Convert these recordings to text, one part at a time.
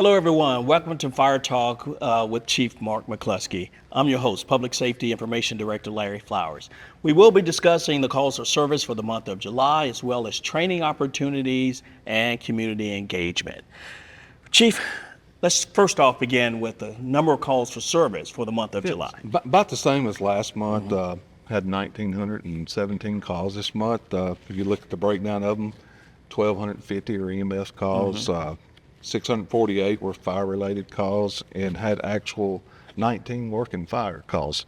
Hello, everyone. Welcome to Fire Talk with Chief Mark McCluskey. I'm your host, Public Safety Information Director Larry Flowers. We will be discussing the calls for service for the month of July, as well as training opportunities and community engagement. Chief, let's first off begin with the number of calls for service for the month of July. About the same as last month. Had 1,917 calls this month. If you look at the breakdown of them, 1,250 are EMS calls. 648 were fire-related calls, and had actual 19 working fire calls.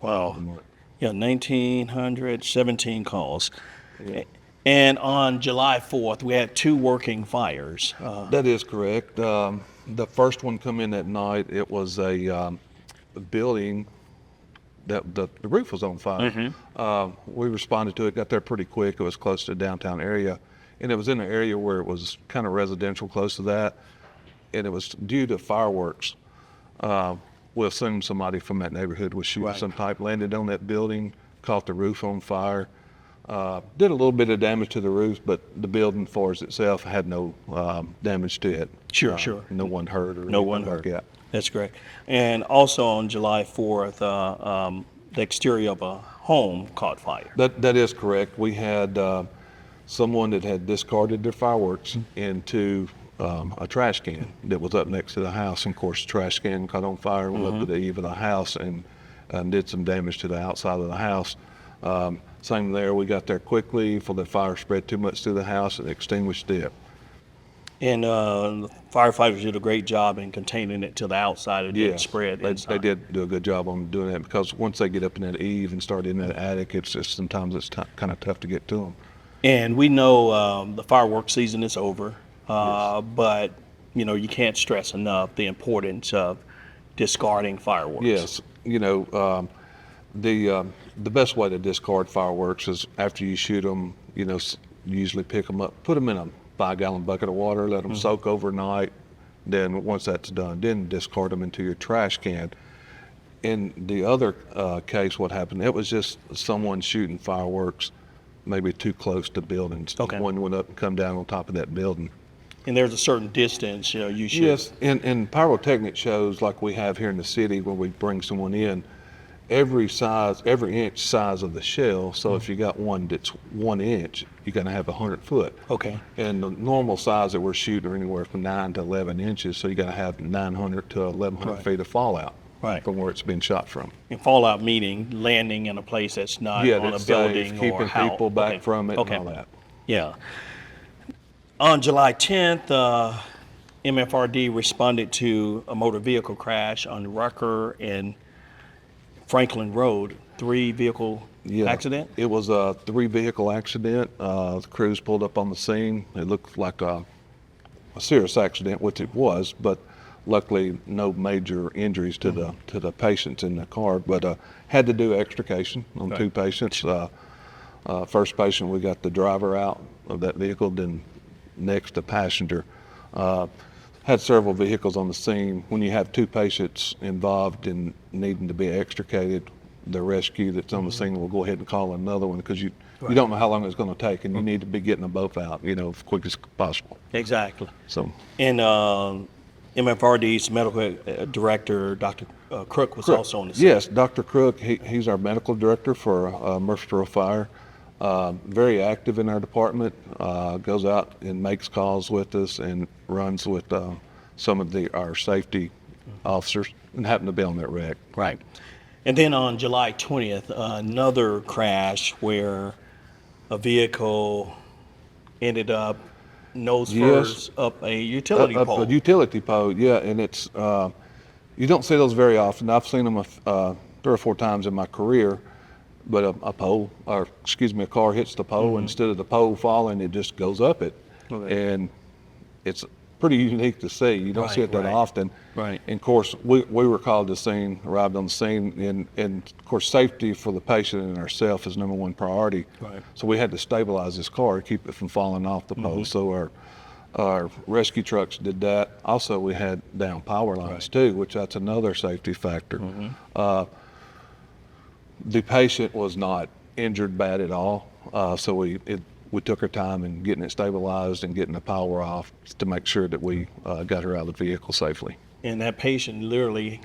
Wow. Yeah, 1,917 calls. Yeah. And on July 4th, we had 2 working fires. That is correct. The first one come in that night. It was a building that the roof was on fire. We responded to it, got there pretty quick. It was close to the downtown area. And it was in an area where it was kind of residential close to that, and it was due to fireworks. We assumed somebody from that neighborhood was shooting some type, landed on that building, caught the roof on fire. Did a little bit of damage to the roof, but the building floors itself had no damage to it. Sure. No one hurt or no one hurt. Like That's great. And also on July 4th, the exterior of a home caught fire. That is correct. We had someone that had discarded their fireworks into a trash can that was up next to the house. And of course, the trash can caught on fire, went up to the eave of the house, and did some damage to the outside of the house. Same there, we got there quickly before the fire spread too much through the house and extinguished it. And the firefighters did a great job in containing it to the outside. It didn't spread inside. They did do a good job on doing that, because once they get up in that eave and start in that attic, it's just sometimes it's kind of tough to get to them. And we know the fireworks season is over, but you can't stress enough the importance of discarding fireworks. Yes, the best way to discard fireworks is after you shoot them. You usually pick them up, put them in a 5-gallon bucket of water, let them soak overnight. Then once that's done, then discard them into your trash can. In the other case, what happened? It was just someone shooting fireworks maybe too close to buildings. One went up and come down on top of that building. And there's a certain distance, you should. Yes, in pyrotechnic shows like we have here in the city, when we bring someone in, every inch size of the shell. So if you got one that's 1 inch, you're going to have 100 foot. Okay. And the normal size that we're shooting are anywhere from 9 to 11 inches. So you got to have 900 to 1,100 feet of fallout. From where it's been shot from. And fallout meaning landing in a place that's not on a building keeping or how. People back from it and all that. Yeah. On July 10th, MFRD responded to a motor vehicle crash on Rucker and Franklin Road. 3-vehicle accident? It was a 3-vehicle accident. The crews pulled up on the scene. It looked like a serious accident, which it was, but luckily no major injuries to the patients in the car, but had to do extrication on 2 patients. First patient, we got the driver out of that vehicle, then next the passenger. Had several vehicles on the scene. When you have 2 patients involved in needing to be extricated, the rescue that's on the scene will go ahead and call another one, because you don't know how long it's going to take, and you need to be getting them both out, as quick as possible. Exactly. So. And MFRD's medical director, Dr. Crook, was also on the scene. Yes, Dr. Crook, he's our medical director for Murfreesboro Fire. Very active in our department, goes out and makes calls with us and runs with some of our safety officers, and happened to be on that wreck. Right. And then on July 20th, another crash where a vehicle ended up nose first up a utility pole. A utility pole, and it's you don't see those very often. I've seen them 3 or 4 times in my career, but a car hits the pole, instead of the pole falling, it just goes up it, and it's pretty unique to see. You don't see it that often. Right. And of course, we were called to the scene, arrived on the scene, and of course, safety for the patient and ourselves is number 1 priority. Right. So we had to stabilize this car to keep it from falling off the pole. So our rescue trucks did that. Also, we had down power lines too, which that's another safety factor. The patient was not injured bad at all. So we took our time in getting it stabilized and getting the power off to make sure that we got her out of the vehicle safely. And that patient literally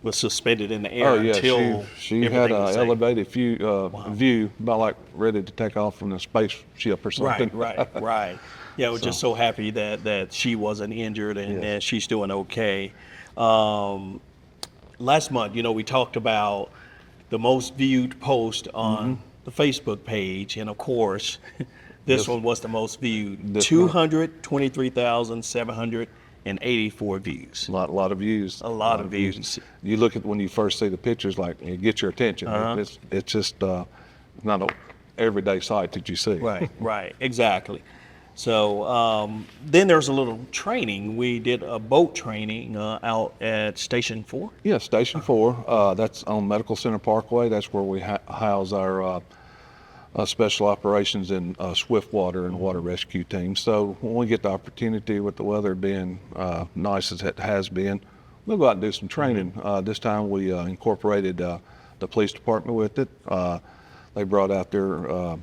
was suspended in the air Oh yeah, until she had everything an was safe. elevated view, about like ready to take off from a spaceship or something. Right. Yeah, we're just so happy that she wasn't injured and that she's doing okay. Last month, we talked about the most viewed post on the Facebook page, and of course, this one was the most viewed. 223,784 views. A lot of views. A lot of views. You look at when you first see the pictures, like it gets your attention. It's just not a everyday sight that you see. Right, exactly. So then there's a little training. We did a boat training out at Station 4. Yeah, Station 4. That's on Medical Center Parkway. That's where we house our special operations and swift water and water rescue teams. So when we get the opportunity, with the weather being nice as it has been, we'll go out and do some training. This time we incorporated the police department with it. They brought out their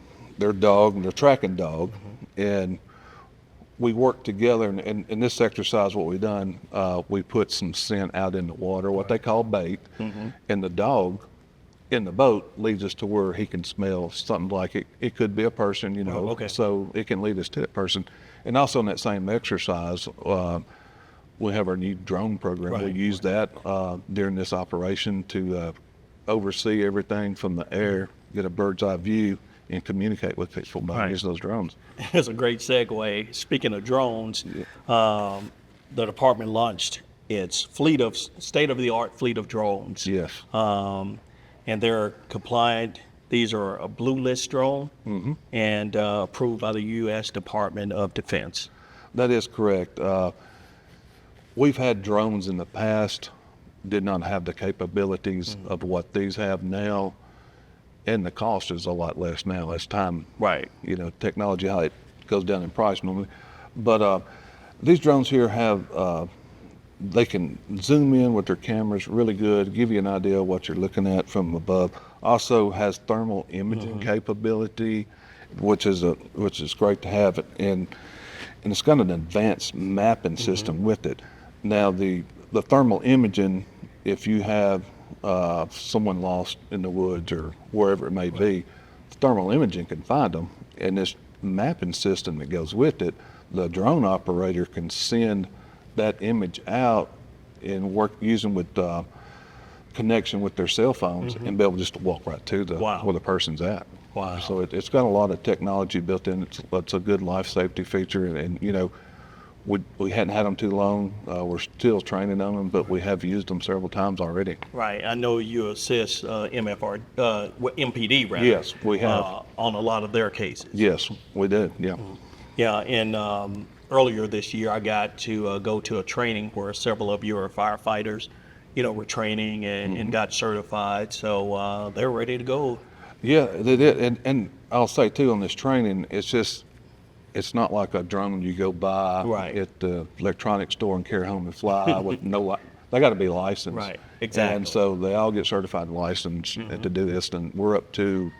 dog, their tracking dog, and we worked together. And in this exercise, what we've done, we put some scent out in the water, what they call bait, and the dog in the boat leads us to where he can smell something like it. It could be a person, so it can lead us to that person. And also in that same exercise, we have our new drone program. We use that during this operation to oversee everything from the air, get a bird's eye view, and communicate with people by using those drones. That's a great segue. Speaking of drones, the department launched its state-of-the-art fleet of drones. Yes. And they're compliant. These are a blue list drone and approved by the U.S. Department of Defense. That is correct. We've had drones in the past, did not have the capabilities of what these have now, and the cost is a lot less now as time, technology, how it goes down in price normally. But these drones here have, they can zoom in with their cameras really good, give you an idea of what you're looking at from above. Also has thermal imaging capability, which is great to have, and it's got an advanced mapping system with it. Now the thermal imaging, if you have someone lost in the woods or wherever it may be, thermal imaging can find them, and this mapping system that goes with it, the drone operator can send that image out and work using with connection with their cell phones and be able just to walk right to where the person's at. Wow. So it's got a lot of technology built in. It's a good life safety feature, and we hadn't had them too long. We're still training on them, but we have used them several times already. Right. I know you assist MPD rather. Yes, we have. On a lot of their cases. Yes, we do. Yeah. Yeah, and earlier this year I got to go to a training where several of your firefighters, were training and got certified. So they're ready to go. Yeah, they did. And I'll say too, on this training, it's not like a drone you go buy at the electronics store and carry home and fly with they got to be licensed. Right, exactly. And so they all get certified and licensed to do this, and we're up to,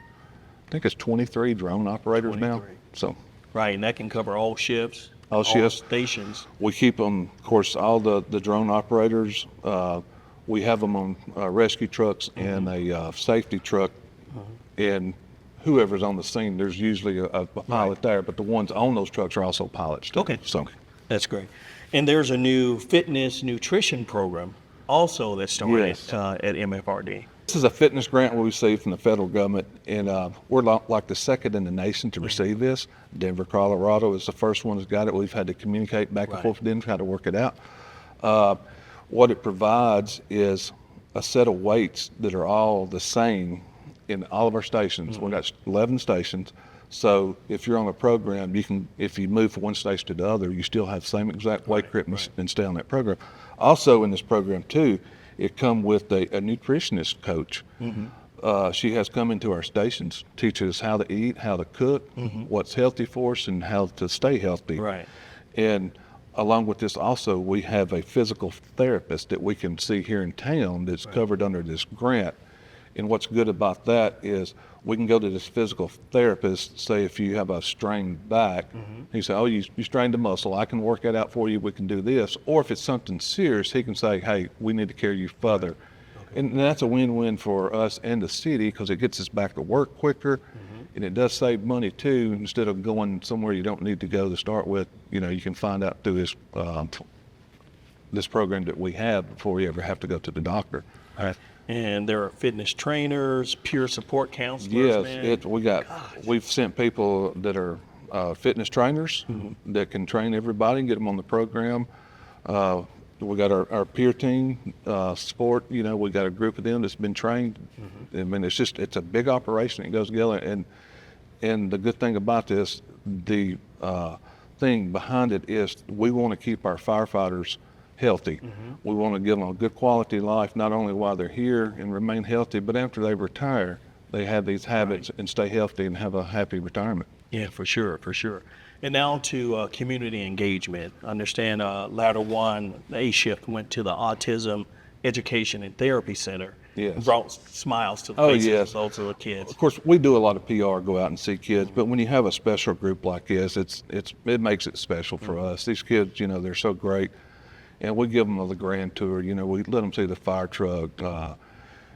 I think it's 23 drone operators now. So. Right, and that can cover all shifts, all shifts, stations. We keep them, of course, all the drone operators, we have them on rescue trucks and a safety truck, and whoever's on the scene, there's usually a pilot there, but the ones on those trucks are also pilots too. Okay, so that's great. And there's a new fitness nutrition program also that started at MFRD. This is a fitness grant we received from the federal government, and we're like the second in the nation to receive this. Denver, Colorado is the first one that's got it. We've had to communicate back and forth with Denver, how to work it out. What it provides is a set of weights that are all the same in all of our stations. We've got 11 stations. So if you're on a program, you can, if you move from one station to the other, you still have the same exact weight equipment and stay on that program. Also in this program too, it come with a nutritionist coach. She has come into our stations, teaches us how to eat, how to cook, what's healthy for us, and how to stay healthy. Right. And along with this also, we have a physical therapist that we can see here in town that's covered under this grant. And what's good about that is we can go to this physical therapist, say if you have a strained back, he say, oh, you strained a muscle, I can work that out for you, we can do this. Or if it's something serious, he can say, hey, we need to carry you further. And that's a win-win for us and the city because it gets us back to work quicker, and it does save money too. Instead of going somewhere you don't need to go to start with, you know, you can find out through this program that we have before you ever have to go to the doctor. And there are fitness trainers, peer support counselors. Yes, we've sent people that are fitness trainers that can train everybody and get them on the program. We got our peer team sport. You know, we got a group of them that's been trained. I mean, it's a big operation. It goes together, and the good thing about this, the thing behind it is we want to keep our firefighters healthy. We want to give them a good quality life, not only while they're here and remain healthy, but after they retire, they have these habits and stay healthy and have a happy retirement. Yeah, for sure. And now to community engagement. I understand Ladder 1, the A shift, went to the Autism Education and Therapy Center. Yes. Brought smiles to the faces of those little kids. Of course, we do a lot of PR, go out and see kids, but when you have a special group like this, it makes it special for us. These kids, you know, they're so great. And we give them the grand tour. You know, we let them see the fire truck,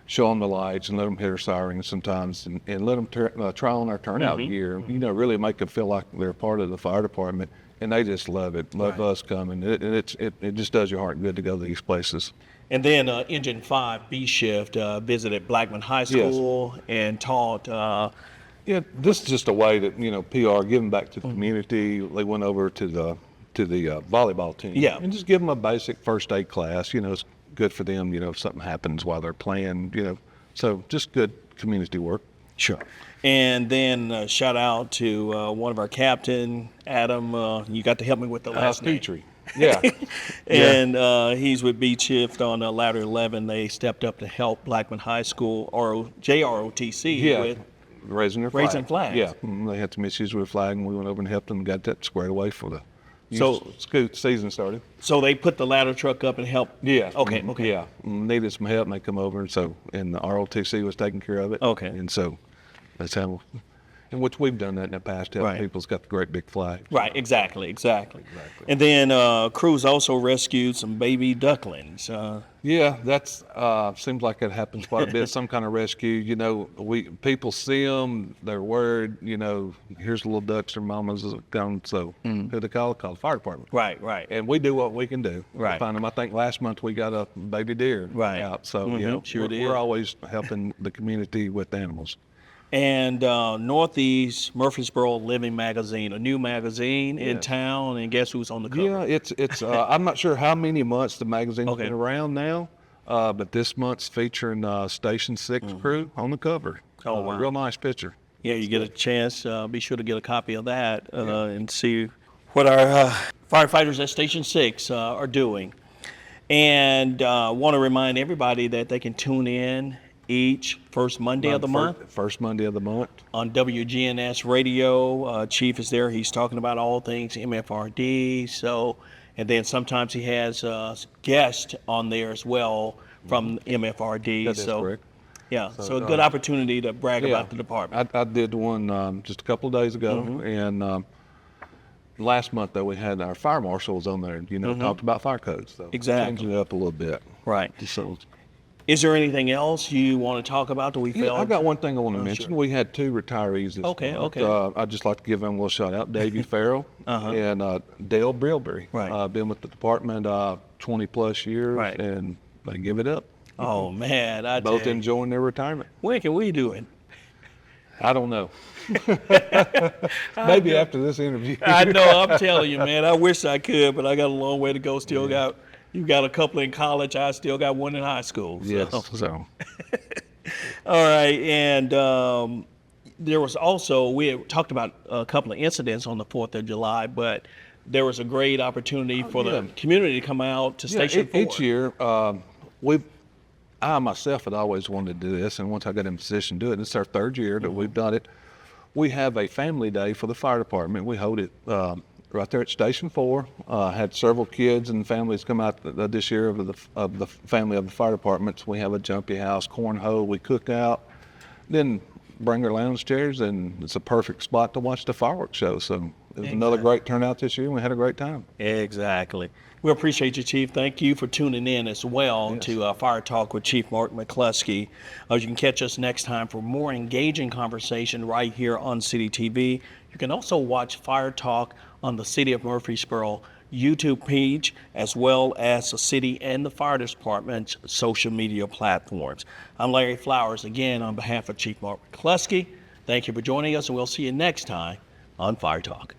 show them the lights, and let them hear sirens sometimes, and let them try on our turnout gear. You know, really make them feel like they're part of the fire department, and they just love it. Love us coming. It just does your heart good to go to these places. And then Engine 5 B shift visited Blackman High School and taught. This is just a way that, you know, PR giving back to the community. They went over to the volleyball team. And just give them a basic first aid class. You know, it's good for them, you know, if something happens while they're playing, you know. So just good community work. Sure. And then shout out to one of our captain, Adam. You got to help me with the last name. Petrie. Yeah. And he's with B Shift on Ladder 11. They stepped up to help Blackman High School, or JROTC, with raising their flag. Raising flags. Yeah. They had some issues with the flag, and we went over and helped them and got that squared away for the season started. So they put the ladder truck up and helped? Yeah. Okay. Yeah. Needed some help, and they come over, and the ROTC was taking care of it. Okay. And so that's how, in which we've done that in the past, help people's got the great big flag. Right, exactly. And then crews also rescued some baby ducklings. That's seems like it happens quite a bit. Some kind of rescue, you know. People see them, they're worried. You know, here's a little ducks, their mamas is gone. So who they call the fire department. Right. And we do what we can do. Right. Find them. I think last month we got a baby deer out. So you know, we're always helping the community with animals. And Northeast Murfreesboro Living Magazine, a new magazine in town, and guess who's on the cover? Yeah, it's I'm not sure how many months the magazine's been around now, but this month's featuring Station 6 crew on the cover. Oh, wow. Real nice picture. Yeah, you get a chance, be sure to get a copy of that and see what our firefighters at Station 6 are doing. And want to remind everybody that they can tune in each first Monday of the month. First Monday of the month. On WGNS Radio. Chief is there. He's talking about all things MFRD. So, and then sometimes he has guests on there as well from MFRD. That is correct. Yeah, so a good opportunity to brag about the department. I did one just a couple of days ago, and last month though we had our fire marshals on there, you know, talked about fire codes. So changing it up a little bit. Right. So, is there anything else you want to talk about that we failed? I got one thing I want to mention. Sure. We had two retirees this month. Okay. I'd just like to give them a little shout out. Davey Farrell and Dale Brilbury. Right. Been with the department 20 plus years, and they give it up. Oh man, both enjoying their retirement. When can we do it? I don't know. Maybe after this interview. I know. I'm telling you, man. I wish I could, but I got a long way to go. Still got. You got a couple in college. I still got one in high school. So. Yes. So. All right, and there was also, we had talked about a couple of incidents on the 4th of July, but there was a great opportunity for the community to come out to Station 4. Each year, I myself had always wanted to do this, and once I got in position to do it, it's our third year that we've done it. We have a family day for the fire department. We hold it right there at Station 4. Had several kids and families come out this year of the family of the fire departments. We have a jumpy house, cornhole, we cook out, then bring our lounge chairs, and it's a perfect spot to watch the fireworks show. So it was another great turnout this year, and we had a great time. Exactly. We appreciate you, Chief. Thank you for tuning in as well to Fire Talk with Chief Mark McCluskey. You can catch us next time for more engaging conversation right here on City TV. You can also watch Fire Talk on the City of Murfreesboro YouTube page, as well as the city and the fire department's social media platforms. I'm Larry Flowers, again on behalf of Chief Mark McCluskey. Thank you for joining us, and we'll see you next time on Fire Talk.